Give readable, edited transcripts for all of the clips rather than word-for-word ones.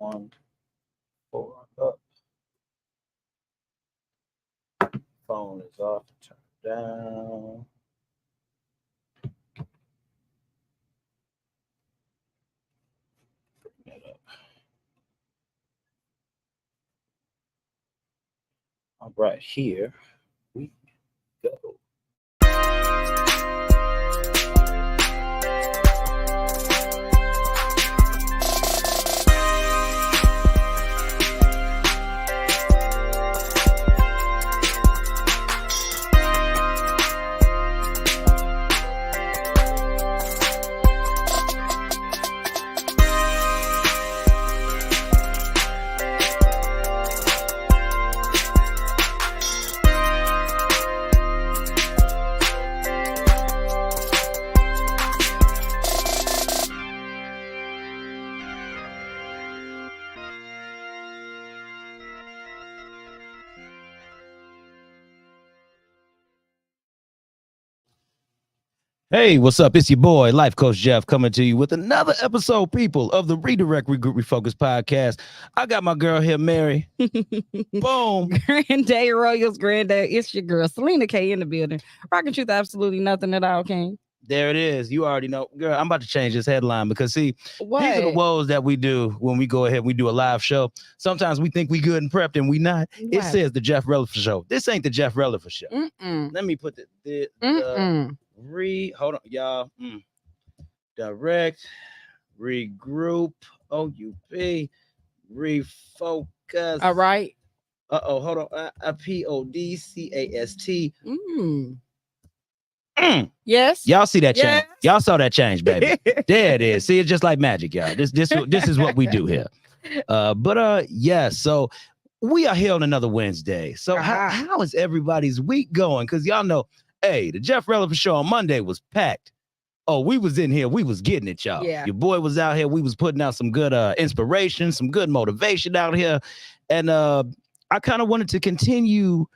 1, 4 up. Phone is off. Turn it down. Bring it up. All right, here we go. Hey, what's up? It's your boy, Life Coach Jeff, coming to you with another episode, people, of the Redirect Regroup Refocus Podcast. I got my girl here, Mary. Boom. Granddad Royals, Granddad. It's your girl, Selena K, in the building. Rocking truth, absolutely nothing at all, King. There it is. You already know. Girl, I'm about to change this headline because, see, What? these are the woes that we do when we go ahead and we do a live show. Sometimes we think we good and prepped and we not. It What? says the Jeff Relaford Show. This ain't the Jeff Relaford Show. Mm-mm. Let me put the Mm-mm. hold on, y'all. Direct Regroup OUP Refocus. All right. Hold on. Podcast. Yes. Y'all see that change? Yes. Y'all saw that change, baby. There it is. See, it's just like magic, y'all. This is what we do here. Yes. So we are here on another Wednesday. So how is everybody's week going? Because y'all know, hey, the Jeff Relaford Show on Monday was packed. Oh, we was in here. We was getting it, y'all. Yeah. Your boy was out here. We was putting out some good inspiration, some good motivation out here. And I kind of wanted to continue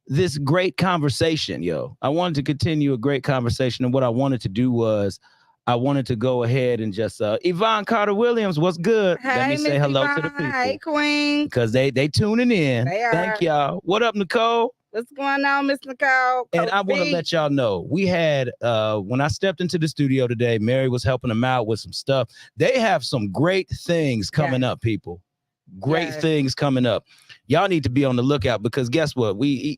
this great conversation, yo. I wanted to continue a great conversation. And what I wanted to do was I wanted to go ahead and just Yvonne Carter Williams, what's good? Hey, Let me say Miss hello Yvonne. to the people. Hey, Queen. Because they tuning in. They Thank are. y'all. What up, Nicole? What's going on, Miss Nicole? And I want to let y'all know, we had, when I stepped into the studio today, Mary was helping them out with some stuff. They have some great things coming up, people. Great things coming up. Y'all need to be on the lookout because guess what? We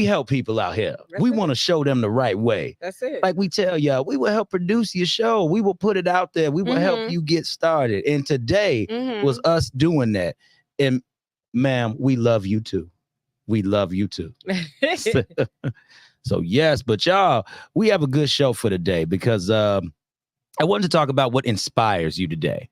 help people out here. We want to show them the right way. That's it. Like we tell y'all, we will help produce your show. We will put it out there. We will help you get started. And today was us doing that. And ma'am, we love you too. We love you too. So yes, but y'all, we have a good show for today because I wanted to talk about what inspires you today.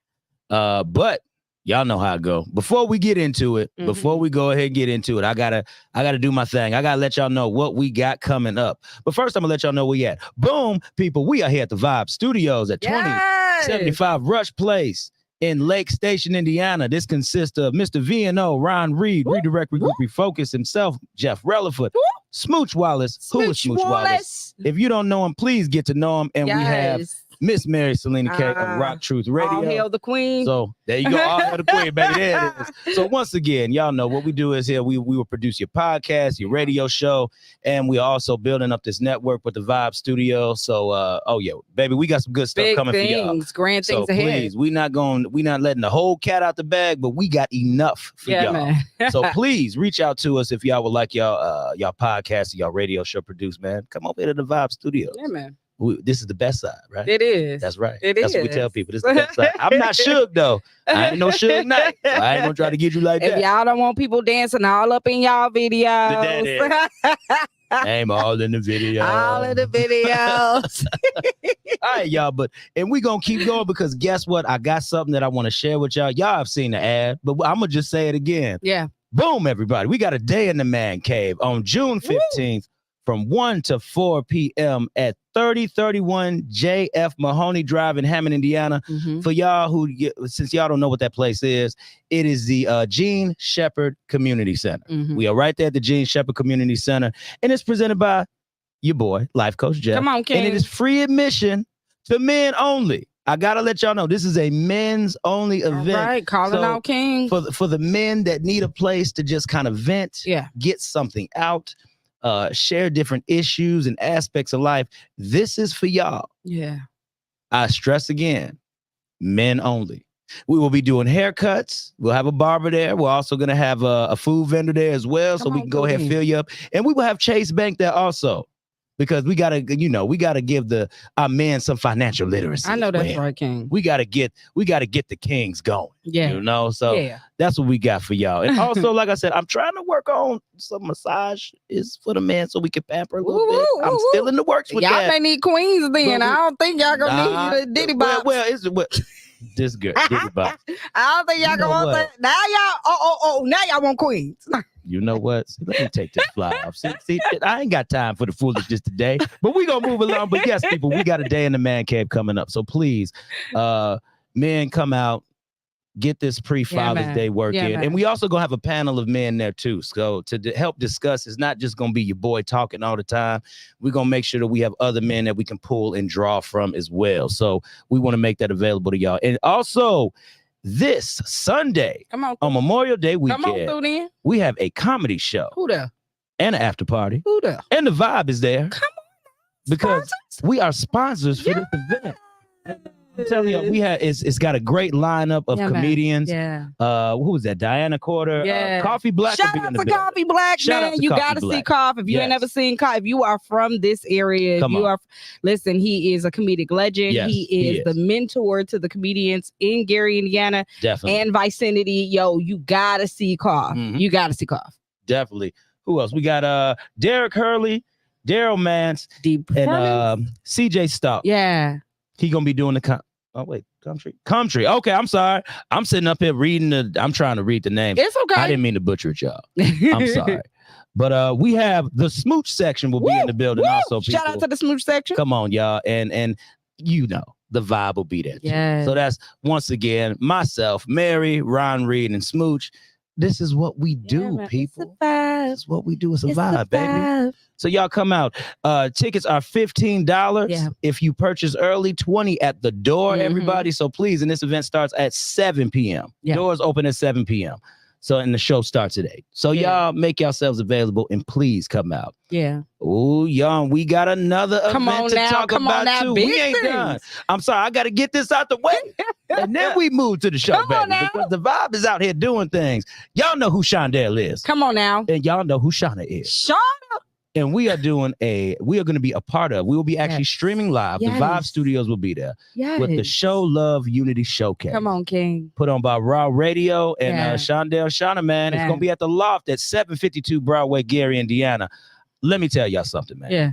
But y'all know how I go. Before we get into it, before we go ahead and get into it, I gotta do my thing. I gotta let y'all know what we got coming up. But first, I'm gonna let y'all know where we at. Boom, people, we are here at the Vibe Studios at 2075 Rush Place in Lake Station, Indiana. This consists of Mr. VNO, Ron Reed, Redirect Regroup Refocus himself, Jeff Relaford, Smooch Wallace. Who is Smooch Wallace? If you don't know him, please get to know him. And we have Miss Mary Selena K of Rock Truth Radio. All hail the queen. So there you go. All hail the queen, baby. There it is. So once again, y'all know what we do is here. We will produce your podcast, your radio show, and we are also building up this network with the Vibe Studio. So baby, we got some good stuff coming for y'all. Grand things ahead. Please, we not letting the whole cat out the bag, but we got enough for y'all. Man. So please reach out to us if y'all would like y'all podcast, y'all radio show produced, man. Come over here to the Vibe Studio. Yeah, man. This is the best side, right? It is. That's right. It That's is. what we tell people. This is the best side. I'm not Suge, though. I ain't no Suge Knight. So I ain't gonna try to get you like if that. y'all don't want people dancing all up in y'all videos. Name all in the video. All in the videos. All right, y'all. And we gonna keep going because guess what? I got something that I want to share with y'all. Y'all have seen the ad, but I'm gonna just say it again. Yeah. Boom, everybody. We got a day in the man cave on June 15th. From 1 to 4 p.m. at 3031 J.F. Mahoney Drive in Hammond, Indiana. For y'all since y'all don't know what that place is, it is the Gene Shepherd Community Center. We are right there at the Gene Shepherd Community Center, and it's presented by your boy, Life Coach Jeff. Come on, King. And it is free admission to men only. I gotta let y'all know this is a men's only event. All right, calling out King. For the men that need a place to just kind of vent, get something out, share different issues and aspects of life. This is for y'all. Yeah. I stress again, men only. We will be doing haircuts. We'll have a barber there. We're also going to have a food vendor there as well. So we can go ahead and fill you up. And we will have Chase Bank there also. Because we gotta give our men some financial literacy. I know that's right, King. We gotta get the kings going. Yeah. So that's what we got for y'all. And also, like I said, I'm trying to work on some massage is for the man so we can pamper a little bit. I'm still in the works with y'all that. Y'all may need queens then. I don't think y'all gonna need a Diddy box. This good. Diddy box. I don't think y'all gonna want that. Now now y'all want queens. You know what? Let me take this fly off. See, I ain't got time for the foolishness today, but we gonna move along. But yes, people, we got a day in the man cave coming up. So please, men, come out, get this pre-Father's Day work in. And we also gonna have a panel of men there too. So to help discuss, it's not just gonna be your boy talking all the time. We're gonna make sure that we have other men that we can pull and draw from as well. So we want to make that available to y'all. And also, this Sunday on Memorial Day weekend, we have a comedy show. Who there? And an after party. Who there? And the vibe is there. Come on. Because we are sponsors for this event. I'm telling you, it's got a great lineup of comedians. Man. Who was that? Diana Corder. Coffee Black. Shout out to Coffee Black, man. You gotta see Coffee. If you ain't never seen Coffee, if you are from this area, listen, he is a comedic legend. Yes, he is the mentor to the comedians in Gary, Indiana, and vicinity. Yo, you gotta see Coffee. You gotta see Coffee. Definitely. Who else? We got Derek Hurley, Daryl Mance, and CJ Stalk. Yeah. He gonna be doing the Country. Okay, I'm sorry. I'm sitting up here I'm trying to read the name. It's okay. I didn't mean to butcher it, y'all. I'm sorry. But we have the smooch section will be in the building also. People. Shout out to the smooch section. Come on, y'all. And the vibe will be there too. Yeah. So that's once again myself, Mary, Ron Reed, and Smooch. This is what we do, people. This is what we do. It's a vibe, baby. So y'all come out. Tickets are $15. Yeah. If you purchase early, $20 at the door, everybody. So please, and this event starts at 7 p.m. Yeah. Doors open at 7 p.m. So, and the show starts at 8. So y'all make yourselves available and please come out. Yeah. Oh, y'all, we got another event to talk about too. We ain't done. I'm sorry, I got to get this out the way. And then we move to the show, baby. Because the vibe is out here doing things. Y'all know who Shondell is. Come on now. And y'all know who Shauna is. Shauna. And we are going to be a part of. We will be actually streaming live. The Vibe Studios will be there with the Show Love Unity Showcase. Come on, King. Put on by Raw Radio and Shondell Shauna, man. It's going to be at the Loft at 752 Broadway, Gary, Indiana. Let me tell y'all something, man. Yeah.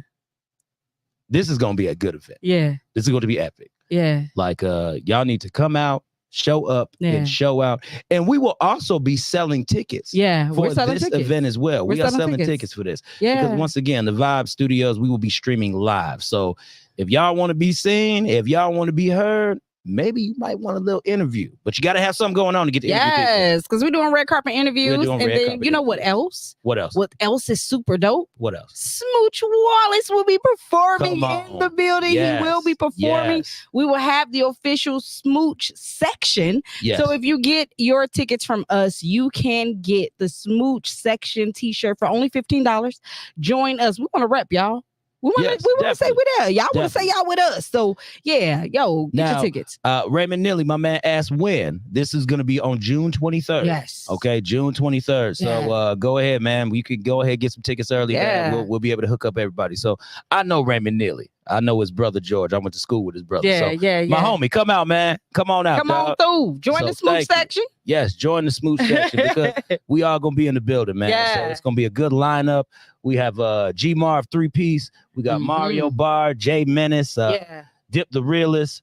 This is going to be a good event. Yeah. This is going to be epic. Yeah. Like, y'all need to come out, show up, and show out. And we will also be selling tickets for this event as well. We are selling tickets for this. Yeah. Because once again, the Vibe Studios, we will be streaming live. So if y'all want to be seen, if y'all want to be heard, maybe you might want a little interview, but you got to have something going on to get the interview. Yes, because we're doing red carpet interviews. And then you know what else? What else? What else is super dope? What else? Smooch Wallace will be performing in the building. Yes. He will be performing. Yes. We will have the official Smooch section. Yes. So if you get your tickets from us, you can get the Smooch section t-shirt for only $15. Join us. We want to rep, y'all. We want to say we're there. Y'all want to say y'all with us. So yeah, get your tickets. Raymond Nilly, my man, asked when. This is going to be on June 23rd. Yes. Okay, June 23rd. So go ahead, man. You can go ahead and get some tickets early. Yeah. We'll be able to hook up everybody. So I know Raymond Nilly. I know his brother George. I went to school with his brother. Yeah. My homie, come out, man. Come on out. Come on through. Join the Smooch section. Yes, join the Smooch section because we are going to be in the building, man. Yeah. So it's going to be a good lineup. We have G Marv 3-piece. We got Mario Bar, Jay Menace, Dip the Realist,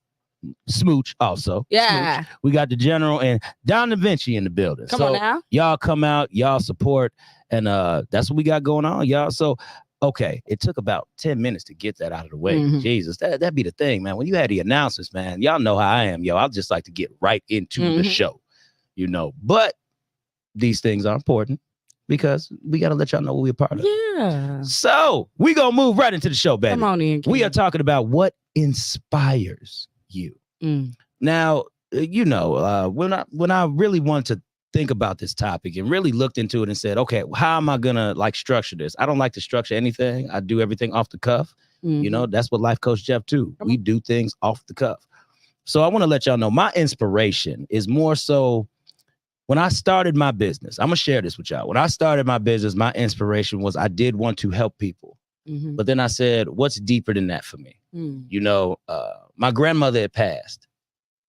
Smooch also. Yeah. Smooch. We got the General and Don Da Vinci in the building. Come on now. Y'all come out, y'all support, and that's what we got going on, y'all. So okay, it took about 10 minutes to get that out of the way. Jesus, that'd be the thing, man. When you had the announcements, man, y'all know how I am, yo. I'll just like to get right into the show, But these things are important because we got to let y'all know what we're a part of. Yeah. So we going to move right into the show, baby. Come on in, King. We are talking about what inspires you. Now, when I really wanted to think about this topic and really looked into it and said, okay, how am I gonna like structure this? I don't like to structure anything. I do everything off the cuff. That's what Life Coach Jeff too. We do things off the cuff. So I want to let y'all know my inspiration is more so when I started my business. I'm gonna share this with y'all. When I started my business, my inspiration was I did want to help people. But then I said, what's deeper than that for me? My grandmother had passed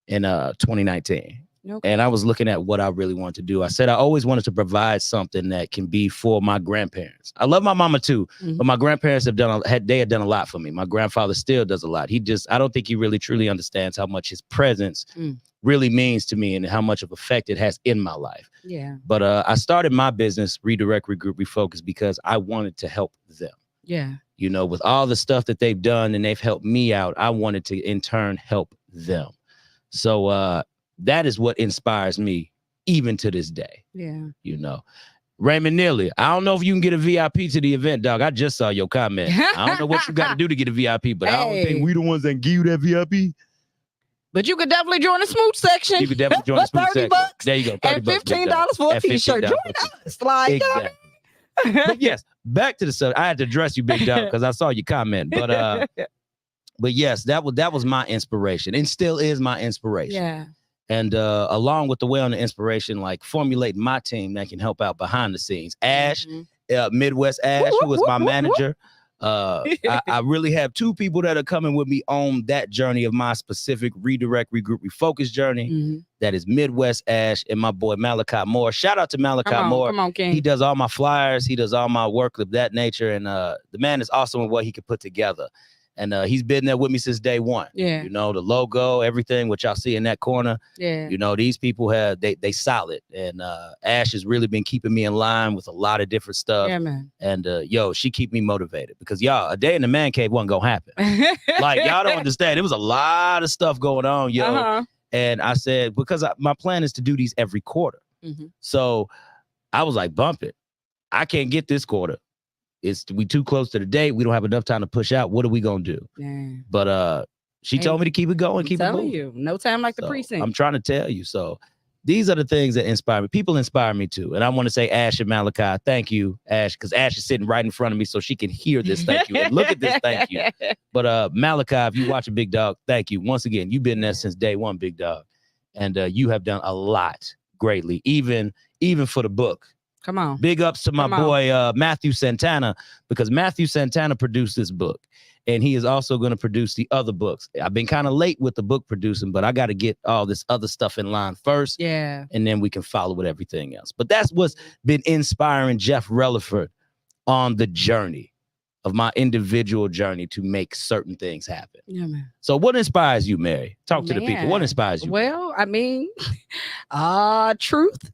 in 2019. And I was looking at what I really wanted to do. I said I always wanted to provide something that can be for my grandparents. I love my mama too, but my grandparents had done a lot for me. My grandfather still does a lot. I don't think he really truly understands how much his presence really means to me and how much of effect it has in my life. Yeah. But I started my business, Redirect Regroup Refocus, because I wanted to help them. Yeah. With all the stuff that they've done and they've helped me out, I wanted to in turn help them. So that is what inspires me even to this day. Yeah. Raymond Neely, I don't know if you can get a VIP to the event, dog. I just saw your comment. I don't know what you got to do to get a VIP, but I don't think we the ones that give you that VIP. But you could definitely join the smooch section. You could definitely join the smooch section. $30. There you go. And $15 for a t-shirt. Join us. Like, exactly. But yes, back to the subject. I had to address you, big dog, because I saw your comment. But yes, that was my inspiration and still is my inspiration. Yeah. And along with the way on the inspiration, like formulating my team that can help out behind the scenes. Ash, Midwest Ash, who is my manager. I really have two people that are coming with me on that journey of my specific Redirect Regroup Refocus journey. That is Midwest Ash and my boy Malachi Moore. Shout out to Malachi Moore. Come on, King. He does all my flyers. He does all my work of that nature. And the man is awesome in what he can put together. And he's been there with me since day one. Yeah. The logo, everything, what y'all see in that corner. Yeah. These people they solid. And Ash has really been keeping me in line with a lot of different stuff. Yeah, man. And she keep me motivated because y'all, a day in the man cave wasn't gonna happen. Like y'all don't understand. There was a lot of stuff going on, yo. And I said, because my plan is to do these every quarter. So I was like, bump it. I can't get this quarter. We too close to the date. We don't have enough time to push out. What are we gonna do? Yeah. But she told me to keep it going, keep it moving. You, no time like the precinct. I'm trying to tell you. So these are the things that inspire me. People inspire me too. And I want to say Ash and Malachi, thank you, Ash, because Ash is sitting right in front of me so she can hear this thank you. And look at this thank you. But Malachi, if you watch a Big Dog, thank you. Once again, you've been there since day one, Big Dog. And you have done a lot greatly, even for the book. Come on. Big ups to my boy, Matthew Santana, because Matthew Santana produced this book and he is also going to produce the other books. I've been kind of late with the book producing, but I got to get all this other stuff in line first. Yeah. And then we can follow with everything else. But that's what's been inspiring Jeff Relaford on the journey of my individual journey to make certain things happen. Yeah, man. So what inspires you, Mary? Talk to the people. What inspires you? Well, I mean, truth.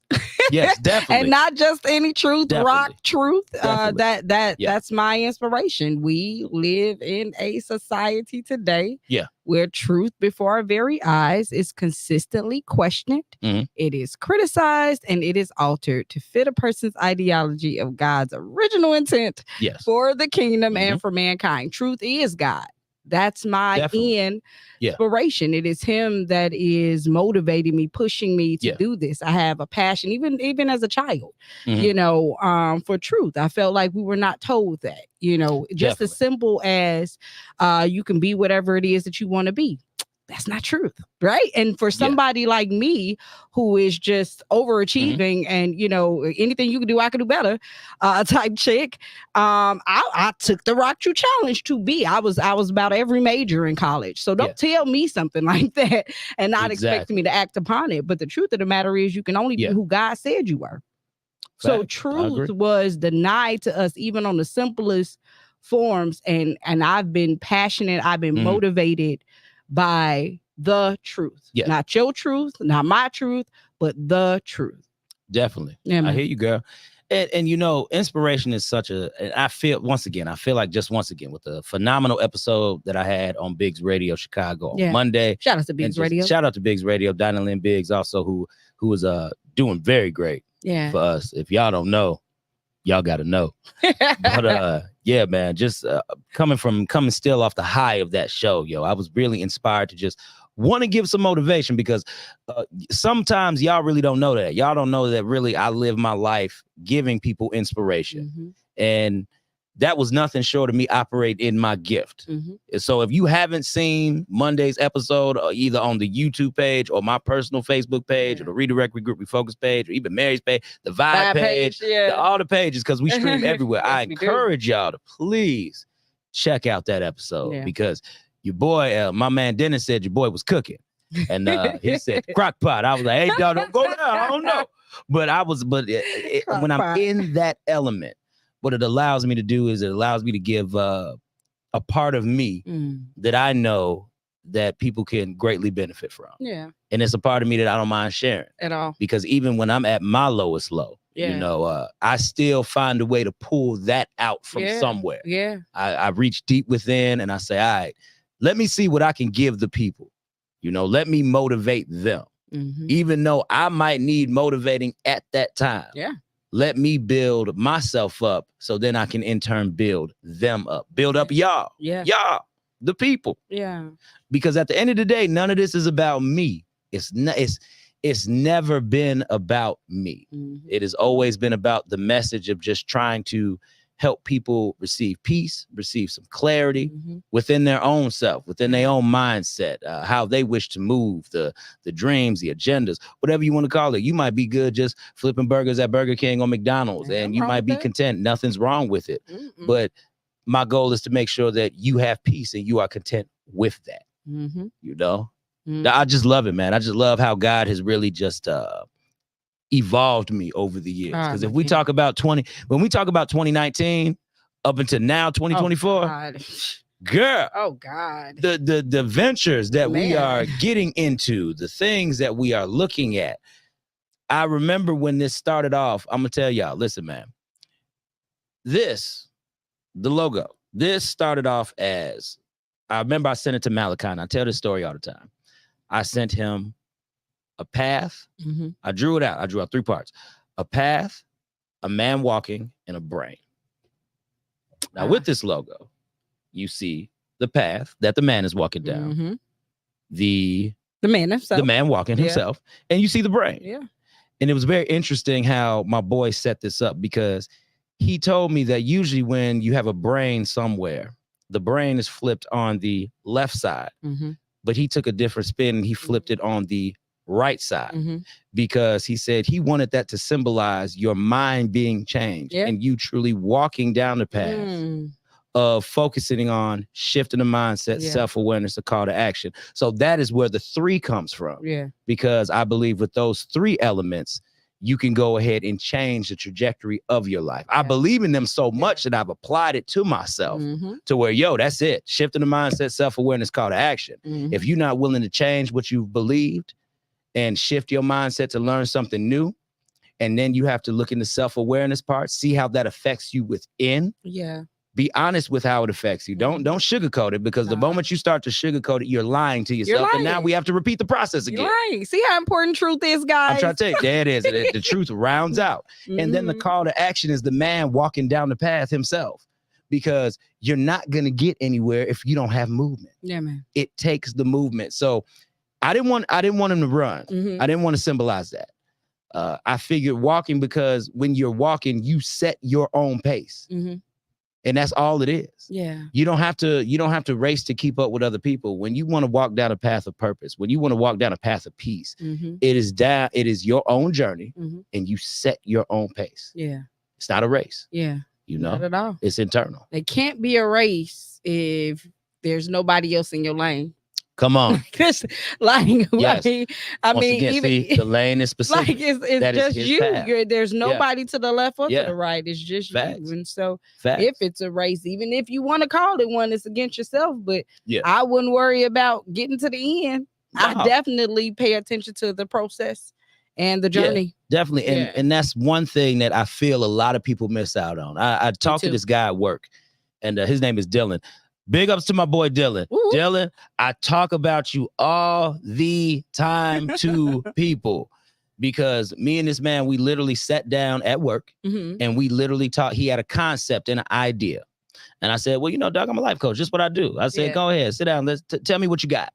Yes, definitely. And not just any truth, Definitely. rock truth. Definitely. That's my inspiration. We live in a society today where truth before our very eyes is consistently questioned. It is criticized and it is altered to fit a person's ideology of God's original intent for the kingdom and for mankind. Truth is God. That's my inspiration. It is him that is motivating me, pushing me to do this. I have a passion, even as a child, for truth. I felt like we were not told that, just as simple as you can be whatever it is that you want to be. That's not truth, right? And for somebody like me who is just overachieving and, anything you can do, I can do better type chick, I took the Rock True Challenge to be. I was about every major in college. So don't tell me something like that and not expect me to act upon it. But the truth of the matter is you can only be who God said you were. So truth was denied to us even on the simplest forms. And I've been passionate. I've been motivated by the truth, not your truth, not my truth, but the truth. Definitely. Yeah, I hear you, girl. And inspiration is such and I feel like once again with the phenomenal episode that I had on Biggs Radio Chicago on Monday. Shout out to Biggs Radio. Shout out to Biggs Radio, Dinah Lynn Biggs also, who is doing very great for us. If y'all don't know, y'all got to know. But yeah, man, just coming still off the high of that show, yo, I was really inspired to just want to give some motivation because sometimes y'all really don't know that. Y'all don't know that really I live my life giving people inspiration. And that was nothing short of me operate in my gift. So if you haven't seen Monday's episode, either on the YouTube page or my personal Facebook page or the Redirect Regroup Refocus page or even Mary's page, the Vibe page, all the pages, because we stream everywhere. I encourage y'all to please check out that episode because your boy, my man Dennis said your boy was cooking. And he said crock pot. I was like, hey, dog, don't go down. I don't know. But when I'm in that element, what it allows me to do is it allows me to give a part of me that I know that people can greatly benefit from. Yeah. And it's a part of me that I don't mind sharing. At all. Because even when I'm at my lowest low, you know, I still find a way to pull that out from somewhere. Yeah. I reach deep within and I say, all right, let me see what I can give the people. You know, let me motivate them. Even though I might need motivating at that time. Yeah. Let me build myself up so then I can in turn build them up. Build up y'all. Yeah. Y'all, the people. Yeah. Because at the end of the day, none of this is about me. It's never been about me. It has always been about the message of just trying to help people receive peace, receive some clarity within their own self, within their own mindset, how they wish to move, the dreams, the agendas, whatever you want to call it. You might be good just flipping burgers at Burger King or McDonald's, and you might be content. Nothing's wrong with it. But my goal is to make sure that you have peace and you are content with that. You know, I just love it, man. I just love how God has really just evolved me over the years. Because if we talk about when we talk about 2019 up until now 2024, girl, the ventures that we are getting into, the things that we are looking at. I remember when this started off, I'm gonna tell y'all, listen, man, the logo, this started off as, I remember I sent it to Malachi, and I tell this story all the time. I sent him a path. I drew it out. I drew out 3 parts: a path, a man walking, and a brain. Now, with this logo, you see the path that the man is walking down, the man himself, the man walking himself, and you see the brain. Yeah. And it was very interesting how my boy set this up, because he told me that usually when you have a brain somewhere, the brain is flipped on the left side, but he took a different spin and he flipped it on the right side, because he said he wanted that to symbolize your mind being changed and you truly walking down the path of focusing on shifting the mindset, self-awareness, a call to action. So that is where the 3 comes from. Yeah. Because I believe with those 3 elements, you can go ahead and change the trajectory of your life. I believe in them so much that I've applied it to myself to where, that's it. Shifting the mindset, self-awareness, call to action. If you're not willing to change what you've believed and shift your mindset to learn something new, and then you have to look in the self-awareness part, see how that affects you within. Yeah. Be honest with how it affects you. Don't sugarcoat it, because the moment you start to sugarcoat it, you're lying to yourself. And now we have to repeat the process again. Right. See how important truth is, guys. I'm trying to tell you, there it is. The truth rounds out. And then the call to action is the man walking down the path himself, because you're not going to get anywhere if you don't have movement. Yeah, man. It takes the movement. So I didn't want him to run. I didn't want to symbolize that. I figured walking, because when you're walking, you set your own pace. And that's all it is. Yeah. You don't have to race to keep up with other people. When you want to walk down a path of purpose, when you want to walk down a path of peace, it is your own journey, and you set your own pace. Yeah. It's not a race. Yeah. Not at all. It's internal. It can't be a race if there's nobody else in your lane. Come on. Just lying away. Yes. I mean, again, even the lane is specific. Like it's just you. There's nobody to the left or to the right. It's just you. And so if it's a race, even if you want to call it one, it's against yourself. But I wouldn't worry about getting to the end. No. I definitely pay attention to the process and the journey. Yeah, definitely. And that's one thing that I feel a lot of people miss out on. I talked to this guy at work, and his name is Dylan. Big ups to my boy Dylan. Ooh. Dylan, I talk about you all the time to people, because me and this man, we literally sat down at work and we literally talked. He had a concept and an idea. And I said, well, dog, I'm a life coach. Just what I do. I said, go ahead, sit down. Let's tell me what you got.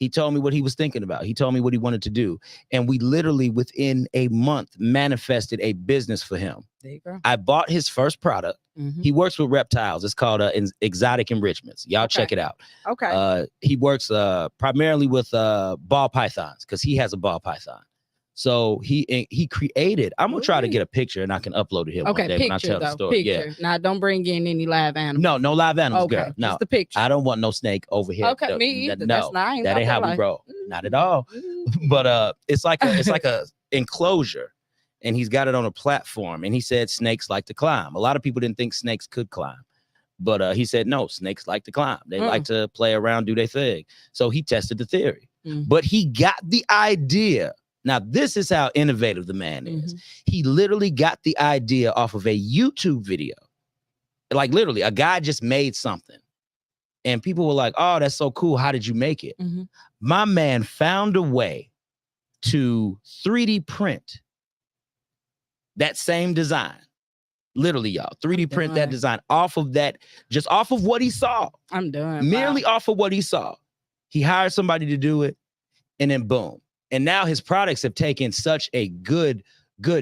He told me what he was thinking about. He told me what he wanted to do. And we literally, within a month, manifested a business for him. There you go. I bought his first product. He works with reptiles. It's called Exotic Enrichments. Y'all check it out. Okay. He works primarily with ball pythons because he has a ball python. So he created. I'm gonna try to get a picture and I can upload it here one day when I tell the story. Picture. Yeah. Now don't bring in any live animals. No live animals, girl. No, just the picture. I don't want no snake over here. Okay, me either. No, that ain't how we roll. Not at all. But it's like a enclosure, and he's got it on a platform. And he said snakes like to climb. A lot of people didn't think snakes could climb, but he said no, snakes like to climb. They like to play around, do their thing. So he tested the theory, but he got the idea. Now, this is how innovative the man is. He literally got the idea off of a YouTube video. Like literally, a guy just made something. And people were like, oh, that's so cool. How did you make it? My man found a way to 3D print that same design. Literally, y'all. 3D print that design off of that, just off of what he saw. I'm done. Merely off of what he saw. He hired somebody to do it, and then boom. And now his products have taken such a good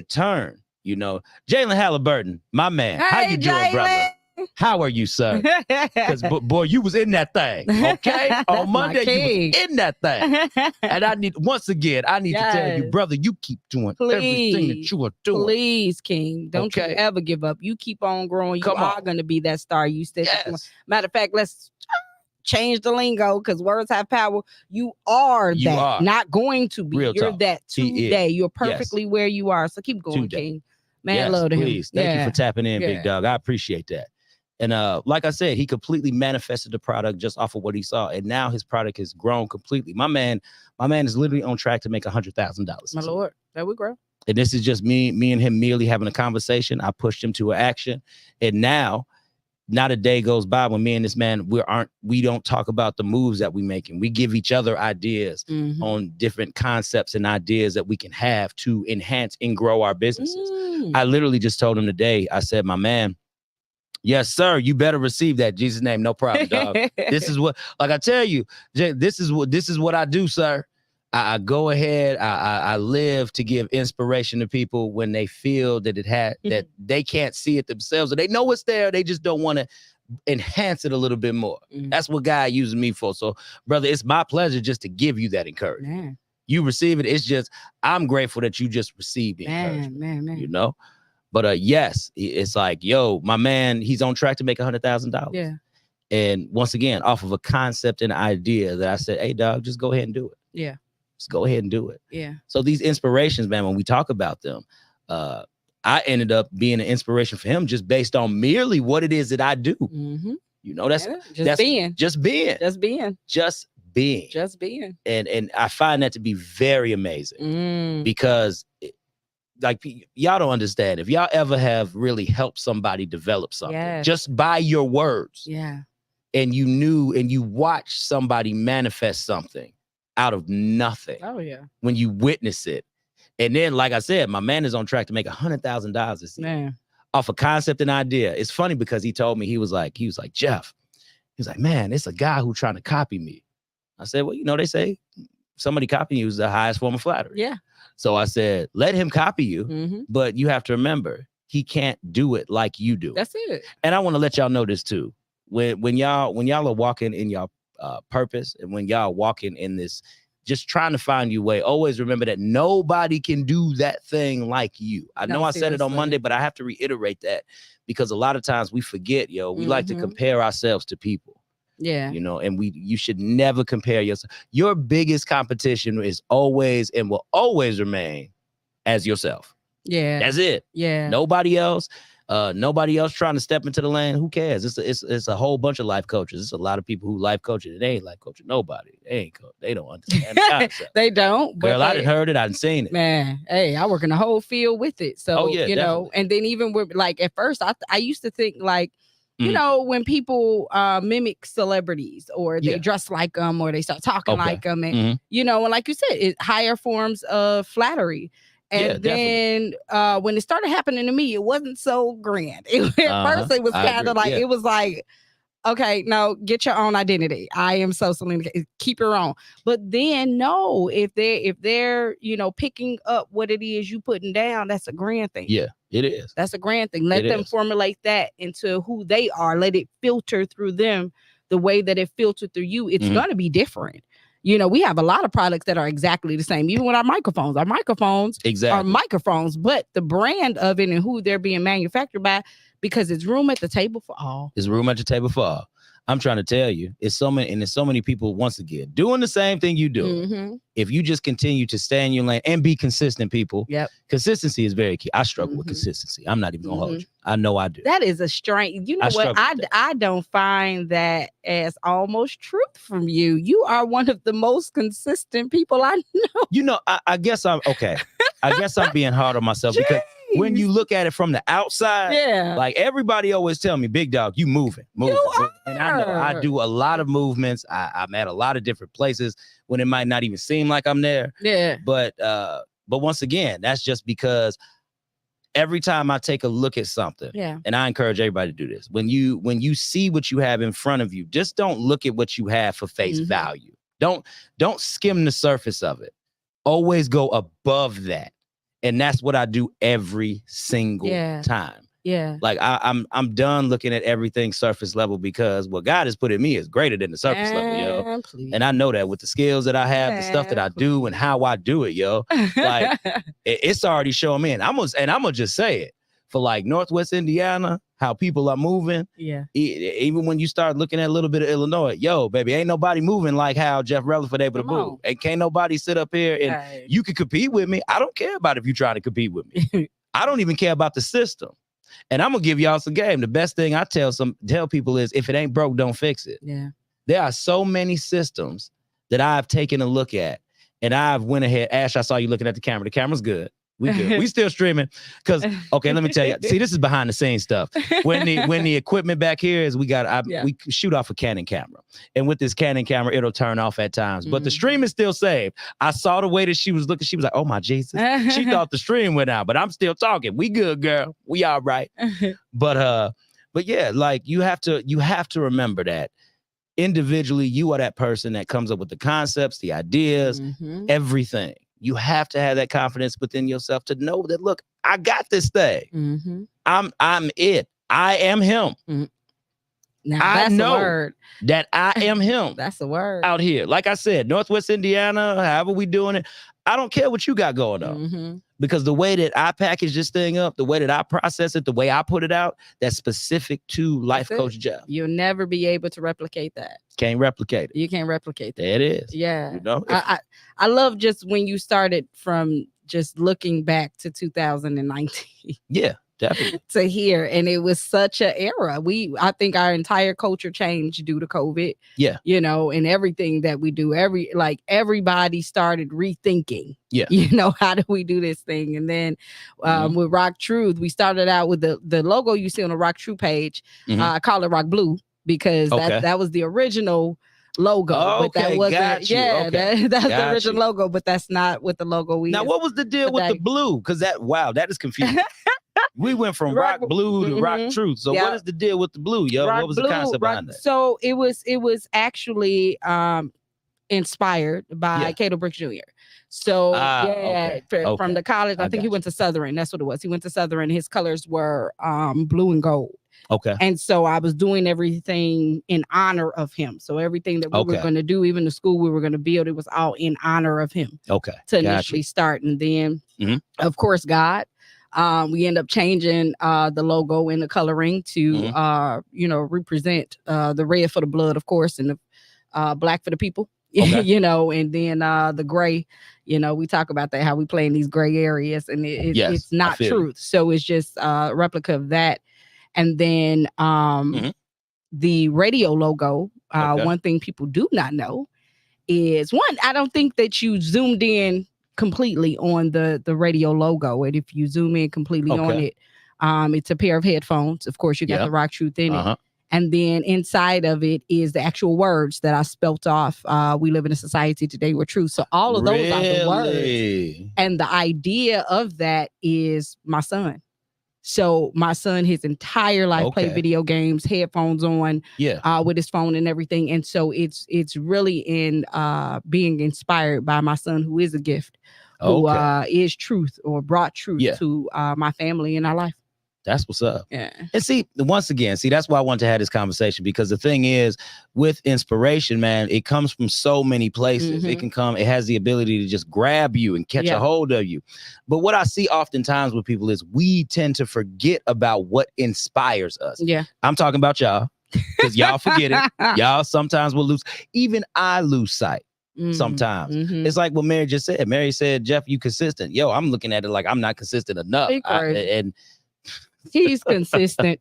turn. You know, Jalen Halliburton, my man. Hey, how you doing, Jaylen? brother? How are you, sir? Because boy, you was in that thing. Okay, on Monday you was in that thing, and I need to tell you, brother, you keep doing everything that you are doing. Please, King, don't you ever give up. You keep on growing. You are going to be that star you said. Matter of fact, let's change the lingo because words have power. You are not going to be. You're that today. You're perfectly where you are. So keep going, King. Man, I love him. Please. Thank you for tapping in, big dog. I appreciate that. And like I said, he completely manifested the product just off of what he saw. And now his product has grown completely. My man is literally on track to make $100,000. My Lord, that would grow. And this is just me and him merely having a conversation. I pushed him to an action. And now, not a day goes by when me and this man, we don't talk about the moves that we making. We give each other ideas on different concepts and ideas that we can have to enhance and grow our businesses. I literally just told him today, I said, my man, yes, sir, you better receive that. Jesus' name, no problem, dog. This is what, like I tell you, this is what I do, sir. I go ahead. I live to give inspiration to people when they feel that that they can't see it themselves, or they know it's there. They just don't want to enhance it a little bit more. That's what God uses me for. So, brother, it's my pleasure just to give you that encouragement. Man. You receive it. It's just I'm grateful that you just received the encouragement. Man. You know, but yes, it's like, yo, my man, he's on track to make $100,000. Yeah. And once again, off of a concept and idea that I said, hey, dog, just go ahead and do it. Yeah. Just go ahead and do it. Yeah. So these inspirations, man, when we talk about them, I ended up being an inspiration for him just based on merely what it is that I do. You know, that's being. And I find that to be very amazing because like y'all don't understand. If y'all ever have really helped somebody develop something just by your words, and you knew and you watched somebody manifest something out of nothing. Oh yeah. When you witness it. And then, like I said, my man is on track to make $100,000 this year off a concept and idea. It's funny because he told me, he was like, Jeff, he's like, man, it's a guy who's trying to copy me. I said, well, you know, they say somebody copying you is the highest form of flattery. Yeah. So I said, let him copy you, but you have to remember, he can't do it like you do. That's it. And I want to let y'all know this too. When y'all are walking in y'all purpose, and when y'all walking in this, just trying to find your way, always remember that nobody can do that thing like you. I know I said it on Monday, but I have to reiterate that because a lot of times we forget, we like to compare ourselves to people. Yeah. You know, and you should never compare yourself. Your biggest competition is always and will always remain as yourself. Yeah. That's it. Yeah. Nobody else trying to step into the lane. Who cares? It's a whole bunch of life coaches. It's a lot of people who life coaching. They ain't life coaching nobody. They don't understand the concept. They don't. Girl, I didn't heard it. I didn't seen it. Man, hey, I work in the whole field with it. So, you know, and then even with like at first I used to think like, you know, when people mimic celebrities or they dress like them or they start talking like them and, you know, and like you said, it's higher forms of flattery. And then when it started happening to me, it wasn't so grand. At first, it was kind of like, it was like, Okay, no, get your own identity. I am so Selena. Keep your own. But then no, if they're picking up what it is you putting down, that's a grand thing. Yeah, it is. That's a grand thing. Let them formulate that into who they are. Let it filter through them the way that it filtered through you. It's gonna be different. We have a lot of products that are exactly the same, even with our microphones. Our microphones are microphones, but the brand of it and who they're being manufactured by, because it's room at the table for all. It's room at the table for all. I'm trying to tell you, there's so many people, once again, doing the same thing you do. Mm-hmm. If you just continue to stay in your lane and be consistent, people. Yep. Consistency is very key. I struggle with consistency. I'm not even gonna hold you. I know I do. That is a strength. You know what? I don't find that as almost truth from you. You are one of the most consistent people I know. I guess I'm okay. I guess I'm being hard on myself because when you look at it from the outside, like everybody always tell me, big dog, you moving. And I know I do a lot of movements. I'm at a lot of different places when it might not even seem like I'm there. Yeah. But once again, that's just because every time I take a look at something, and I encourage everybody to do this, when you see what you have in front of you, just don't look at what you have for face value. Don't skim the surface of it. Always go above that. And that's what I do every single time. Yeah. Like I'm done looking at everything surface level because what God has put in me is greater than the surface level, Please. And I know that with the skills that I have, the stuff that I do and how I do it, like it's already showing me. And I'm gonna just say it for like Northwest Indiana, how people are moving. Yeah. Even when you start looking at a little bit of Illinois, baby, ain't nobody moving like how Jeff Rutherford able to move. And can't nobody sit up here and you can compete with me. I don't care about if you try to compete with me. I don't even care about the system. And I'm gonna give y'all some game. The best thing I tell people is if it ain't broke, don't fix it. Yeah. There are so many systems that I've taken a look at, and I've went ahead. Ash, I saw you looking at the camera. The camera's good. We good. We still streaming. Cause okay, let me tell you. See, this is behind the scenes stuff. When the equipment back here is, we shoot off a Canon camera, and with this Canon camera, it'll turn off at times. But the stream is still saved. I saw the way that she was looking. She was like, "Oh my Jesus!" She thought the stream went out, but I'm still talking. We good, girl. We all right. But yeah, like you have to remember that individually, you are that person that comes up with the concepts, the ideas, everything. You have to have that confidence within yourself to know that, look, I got this thing. I'm it. I am him. Now, I know that I am him. That's a word. Out here. Like I said, Northwest Indiana, however we doing it, I don't care what you got going on. Because the way that I package this thing up, the way that I process it, the way I put it out, that's specific to Life Coach Jeff. You'll never be able to replicate that. Can't replicate it. You can't replicate that. There it is. Yeah. I love just when you started from just looking back to 2019. Yeah. Definitely. To here, and it was such an era. I think our entire culture changed due to COVID. Yeah, and everything that we do, everybody started rethinking. Yeah, how do we do this thing? And then with Rock Truth, we started out with the logo you see on the Rock Truth page. I call it Rock Blue because that was the original logo. But that wasn't. That's the original logo, but that's not what the logo is. Now, what was the deal with the blue? Because that is confusing. We went from Rock Blue to Rock Truth. So what is the deal with the blue, yo? What was the concept behind that? So it was actually inspired by Cato Brooks Jr. So from the college, I think he went to Southern. That's what it was. He went to Southern. His colors were blue and gold. Okay. And so I was doing everything in honor of him. So everything that we were going to do, even the school we were going to build, it was all in honor of him. Okay. To initially start. And then, of course, God. We end up changing the logo and the coloring to represent the red for the blood, of course, and the black for the people. Okay. And then the gray, we talk about that, how we play in these gray areas, and it's not truth. So it's just a replica of that. And then the radio logo, one thing people do not know is, one, I don't think that you zoomed in completely on the radio logo. And if you zoom in completely on it, it's a pair of headphones. Of course, you got the Rock Truth in it. And then inside of it is the actual words that I spelt off. We live in a society today where truth. So all of those are the words. And the idea of that is my son. So my son, his entire life played video games, headphones on, with his phone and everything. And so it's really in being inspired by my son, who is a gift, who is truth or brought truth to my family and our life. That's what's up. Yeah. And see, once again, that's why I wanted to have this conversation, because the thing is, with inspiration, man, it comes from so many places. It has the ability to just grab you and catch a hold of you. But what I see oftentimes with people is we tend to forget about what inspires us. Yeah. I'm talking about y'all, because y'all forget it. Y'all sometimes will lose. Even I lose sight. Sometimes it's like what Mary just said. Mary said, Jeff, you consistent. Yo, I'm looking at it like I'm not consistent enough. And he's consistent.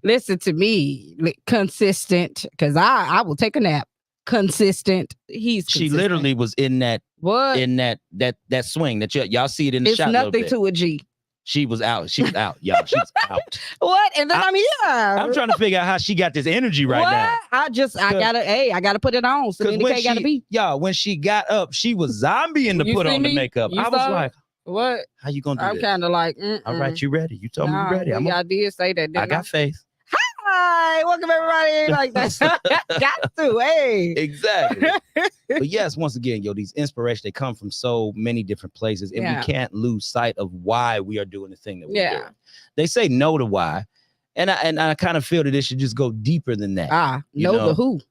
Listen to me, consistent, because I will take a nap. Consistent. She literally was in that that swing that y'all see it in the shot. It's nothing to a G. She was out. She was out. Y'all, she was out. What? And then I'm trying to figure out how she got this energy right now. I gotta put it on. So then it gotta be. Y'all, when she got up, she was zombieing to put on the makeup. I was like, what? How you gonna do I'm this? kind of like, all right, you ready? You told me you ready. I did say that. I got faith. Hi, welcome everybody. Like that. Got to, hey. Exactly. But yes, once again, these inspirations, they come from so many different places, and we can't lose sight of why we are doing the thing that we're doing. They say know to why, and I kind of feel that it should just go deeper than that. Know the who.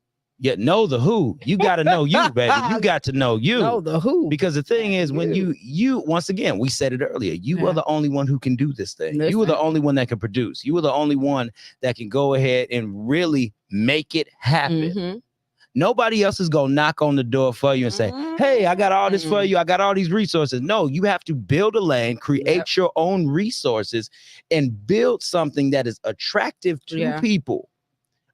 Yeah, know the who. You got to know you, baby. You got to know you. Know the who. Because the thing is, when you once again, we said it earlier, you are the only one who can do this thing. You are the only one that can produce. You are the only one that can go ahead and really make it happen. Nobody else is going to knock on the door for you and say, hey, I got all this for you. I got all these resources. No, you have to build a lane, create your own resources, and build something that is attractive to people.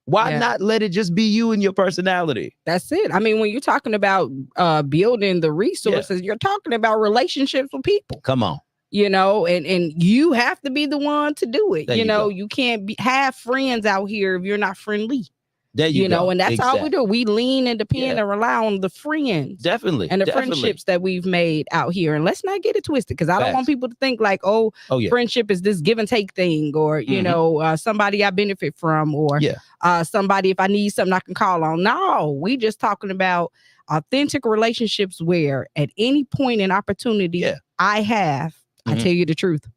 Why not let it just be you and your personality? That's it. I mean, when you're talking about building the resources, you're talking about relationships with people. Come on. And you have to be the one to do it. You can't have friends out here if you're not friendly. There you go. And that's all we do. We lean and depend and rely on the friends. Definitely. And the friendships that we've made out here. And let's not get it twisted, because I don't want people to think like, friendship is this give and take thing, or, somebody I benefit from, or somebody, if I need something I can call on. No, we just talking about authentic relationships where at any point in opportunity I have, I tell you the truth.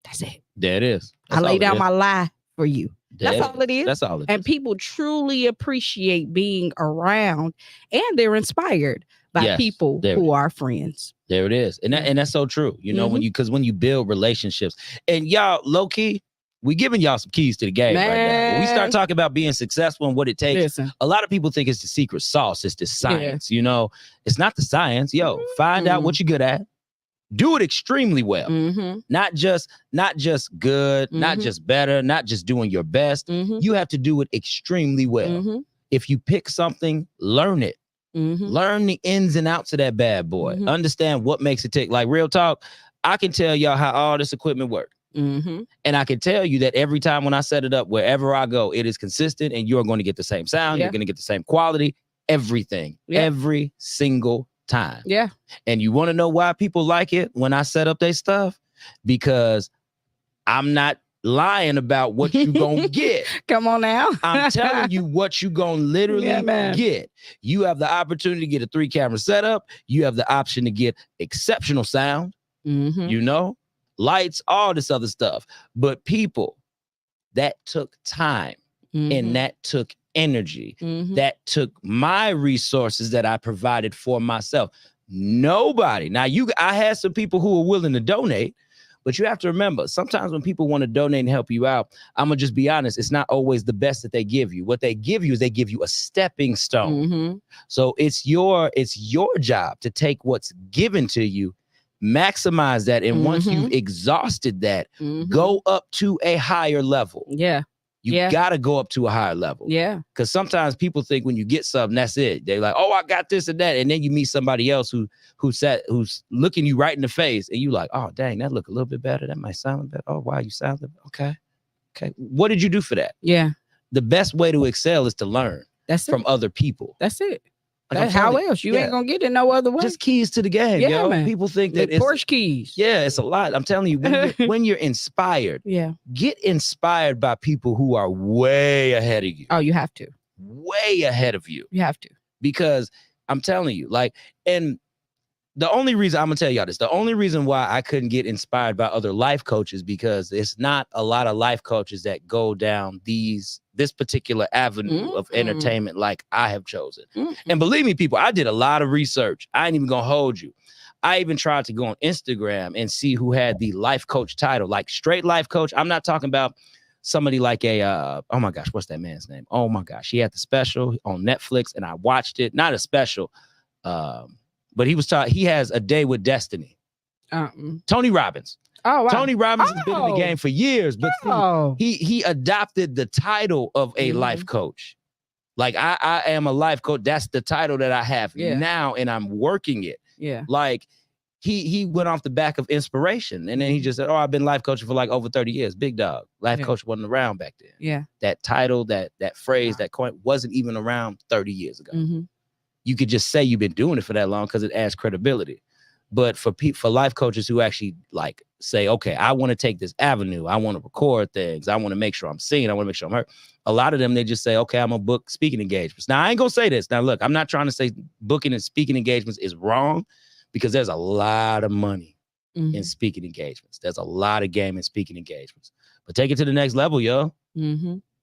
That's it. There it is. I lay down my lie for you. That's all it is. That's all it is. And people truly appreciate being around, and they're inspired by people who are friends. There it is. And that's so true. When you build relationships, and y'all, low key, we giving y'all some keys to the game right now. When we start talking about being successful and what it takes, a lot of people think it's the secret sauce. It's the science. It's not the science. Find out what you're good at. Do it extremely well. Not just good, not just better, not just doing your best. You have to do it extremely well. If you pick something, learn it. Learn the ins and outs of that bad boy. Understand what makes it tick. Like, real talk, I can tell y'all how all this equipment works. And I can tell you that every time when I set it up, wherever I go, it is consistent, and you're going to get the same sound. You're going to get the same quality, everything, every single time. And you want to know why people like it when I set up their stuff? Because I'm not lying about what you gonna get. Come on now. I'm telling you what you gonna literally get. You have the opportunity to get a 3-camera setup. You have the option to get exceptional sound, lights, all this other stuff. But people, that took time and that took energy. That took my resources that I provided for myself. Nobody. Now, I had some people who were willing to donate, but you have to remember, sometimes when people want to donate and help you out, I'm gonna just be honest, it's not always the best that they give you. What they give you is they give you a stepping stone. So it's your job to take what's given to you, maximize that, and once you've exhausted that, go up to a higher level. You gotta go up to a higher level. Because sometimes people think when you get something, that's it. They're like, oh, I got this and that. And then you meet somebody else who's looking you right in the face, and you like, oh, dang, that look a little bit better. That might sound better. Oh, wow, you sound okay. What did you do for that? The best way to excel is to learn from other people. That's it. Like how else? You ain't gonna get it no other way. Just keys to the game, yo. Man. People think that it's Porsche keys. Yeah, it's a lot. I'm telling you, when you're inspired, get inspired by people who are way ahead of you. Oh, you have to. Way ahead of you. You have to. Because I'm telling you, like, and the only reason I'm gonna tell y'all this, the only reason why I couldn't get inspired by other life coaches, because it's not a lot of life coaches that go down this particular avenue of entertainment like I have chosen. And believe me, people, I did a lot of research. I ain't even gonna hold you. I even tried to go on Instagram and see who had the life coach title, like straight life coach. I'm not talking about somebody like oh my gosh, what's that man's name? Oh my gosh, he had the special on Netflix and I watched it. Not a special, but he has A Day with Destiny. Tony Robbins. Oh, wow. Tony Robbins has been in the game for years, but he adopted the title of a life coach. Like I am a life coach. That's the title that I have now, and I'm working it. Yeah. Like he went off the back of inspiration, and then he just said, "Oh, I've been life coaching for like over 30 years." Big dog. Life coach wasn't around back then. Yeah. That title, that phrase, that coin wasn't even around 30 years ago. You could just say you've been doing it for that long because it adds credibility. But for life coaches who actually like say, okay, I want to take this avenue. I want to record things. I want to make sure I'm seen. I want to make sure I'm heard. A lot of them, they just say, okay, I'm going to book speaking engagements. Now, I ain't going to say this. Now, look, I'm not trying to say booking and speaking engagements is wrong, because there's a lot of money in speaking engagements. There's a lot of game in speaking engagements. But take it to the next level, yo.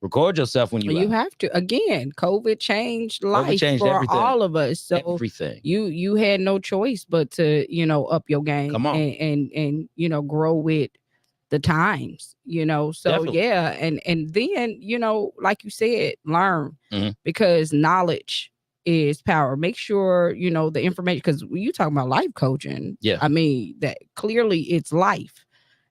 Record yourself when you have to. Again, COVID changed life for everything. All of us. So everything. You had no choice but to, up your game. Come on. And grow with the times, So Definitely. And then, like you said, learn because knowledge is power. Make sure, the information, because when you talking about life coaching, I mean, that clearly it's life.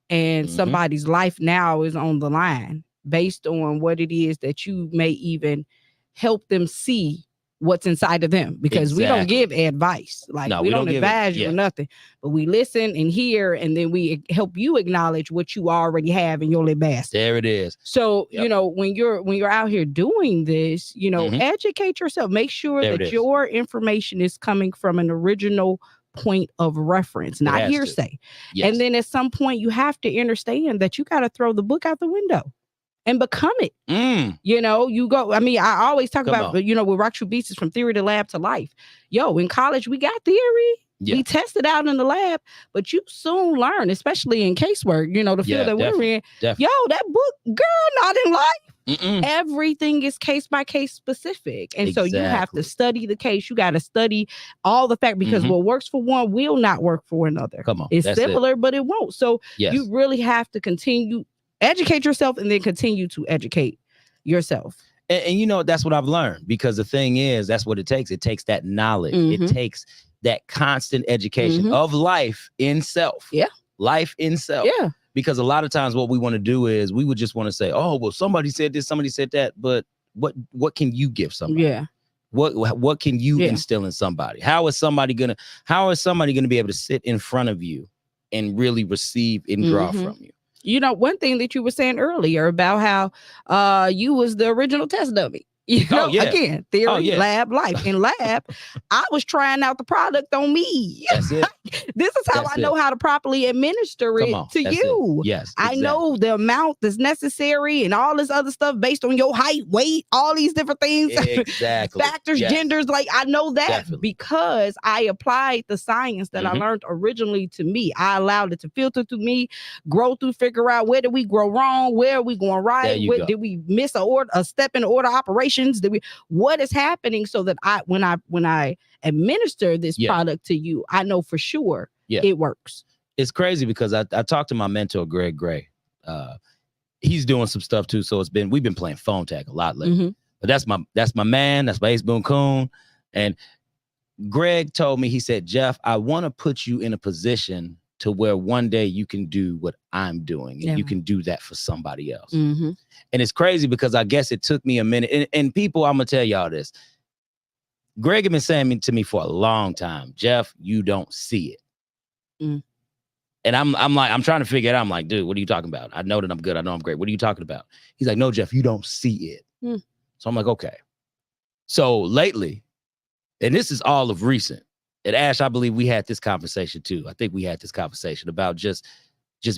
And somebody's life now is on the line based on what it is that you may even help them see what's inside of them, because we don't give advice. Like we don't advise you or nothing, but we listen and hear, and then we help you acknowledge what you already have in your little basket. There it is. So, when you're out here doing this, educate yourself, make sure that your information is coming from an original point of reference, not hearsay. And then at some point you have to understand that you got to throw the book out the window and become it. You go, I mean, I always talk about, with Rock True Beats, is from theory to lab to life. Yo, in college, we got theory. We tested out in the lab, but you soon learn, especially in casework, the field that we're in. Yo, that book, girl, not in life. Everything is case by case specific. And so you have to study the case. You got to study all the facts, because what works for one will not work for another. Come on. It's similar, but it won't. So you really have to continue, educate yourself, and then continue to educate yourself. And that's what I've learned, because the thing is, that's what it takes. It takes that knowledge. It takes that constant education of life in self. Yeah. Life in self. Yeah. Because a lot of times what we want to do is we would just want to say, oh, well, somebody said this, somebody said that. But what can you give somebody? Yeah. What can you instill in somebody? How is somebody gonna be able to sit in front of you and really receive and draw from you? One thing that you were saying earlier about how you was the original test dummy. Again, theory, lab, life. In lab, I was trying out the product on me. That's it. This is how I know how to properly administer it to you. Yes, exactly. I know the amount that's necessary and all this other stuff based on your height, weight, all these different things. Exactly. Factors, genders. Like, I know that because I applied the science that I learned originally to me. I allowed it to filter through me, grow through, figure out where did we grow wrong, where are we going right, did we miss a step in the order operations? What is happening, so that when I administer this product to you, I know for sure it works. It's crazy because I talked to my mentor, Greg Gray. He's doing some stuff too. So we've been playing phone tag a lot lately. But that's my man. That's my Ace Boone Coon. And Greg told me, he said, Jeff, I want to put you in a position to where one day you can do what I'm doing, and you can do that for somebody else. And it's crazy because I guess it took me a minute. And people, I'm gonna tell y'all this. Greg had been saying to me for a long time, Jeff, you don't see it. And I'm trying to figure it out. I'm like, dude, what are you talking about? I know that I'm good. I know I'm great. What are you talking about? He's like, no, Jeff, you don't see it. So I'm like, okay. So lately, and this is all of recent. And Ash, I believe we had this conversation too. I think we had this conversation about just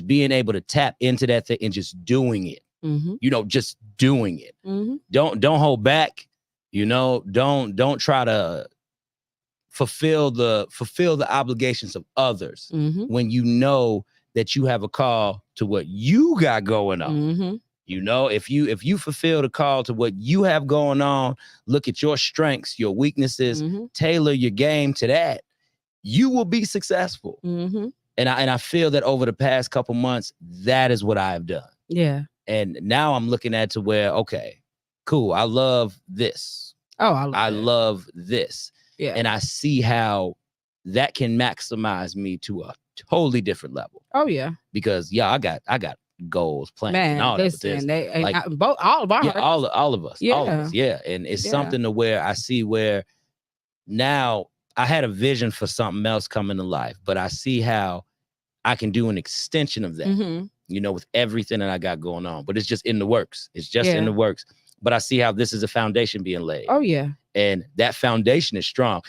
being able to tap into that thing and just doing it. Just doing it. Don't hold back. Don't try to fulfill the obligations of others when you know that you have a call to what you got going on. If you fulfill the call to what you have going on, look at your strengths, your weaknesses, tailor your game to that, you will be successful. And I feel that over the past couple months, that is what I have done. Yeah. And now I'm looking at to where, okay, cool. I love this. Oh, I love this. Yeah. And I see how that can maximize me to a totally different level. Oh, yeah. Because I got goals, plans, and all listen, that. All of our all of us. Yeah. All of us. Yeah. And it's something to where I see where now I had a vision for something else coming to life, but I see how I can do an extension of that, with everything that I got going on. But it's just in the works. It's just in the works. But I see how this is a foundation being laid. Oh, yeah. And that foundation is strong.